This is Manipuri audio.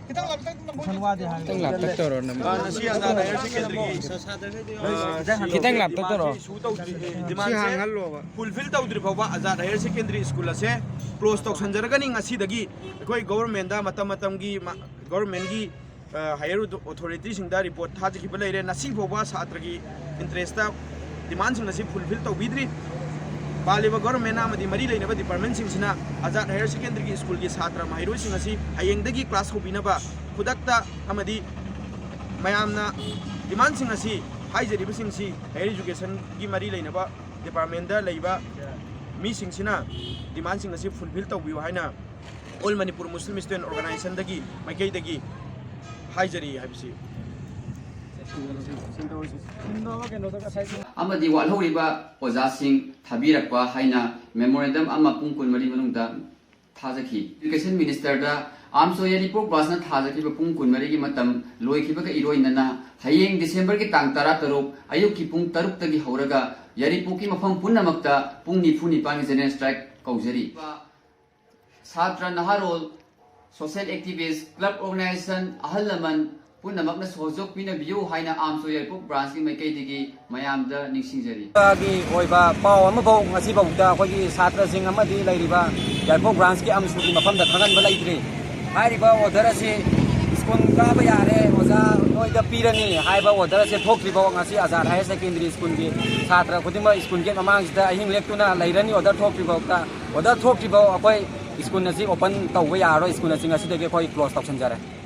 Kitang laptop to ro nam. Nasi Azad Higher Secondary Kitang laptop to ro. demand fulfill Tawdrifaoba Azad Higher Secondary School ase close to Sanjaragani Asidagi koi government da matamgi government gi higher authorities singda report thajiki balai nasi boba satragi interest demand sing nasi fulfill tawbidri Baliba government amadi mari leinaba department singsina Azad Higher Secondary School gi satra Maheiroisingi asi hayengdagi class hobinaba khudakta amadi mayamna demand sing asi haijariba singsi higher education gi mari leinaba department da leiba mi singsina demand sing asi fulfill tawbiu haina all Manipur Muslim Student Organization dagi maikei dagi haijari habisi amadi walhoriba ojasing thabirakwa haina memorandum ama pungkun mari manungda thajaki education minister da AMMSO Yairipok basna thajaki ba pungkun mari gi matam loikhiba ka Loinana hayeng December ki tang 13 ayuk ki pung 6 tagi horaga Yairipok ki mafam punnamakta pung 9 general strike kaujari Satra Naharol social activist club organization ahalaman Punamakna Sojok Pina View Haina AMMSO Yairipok branch ki maikei mayamda ningsingjari gi oiba paw amabau ngasi bauda khoi satra sing amadi lairiba Yairipok branch ki AMMSO ki mafam da thagan ba laitri hairiba order ase school ka ba yare oza noida pirani haiba order ase thokriba ngasi Azad Higher Secondary School ki satra khudima school ke mamang sida ahing lektuna lairani order thokriba ta order thokriba akoi school nasi open tawba yaro school nasi ngasi de khoi close tawsan jare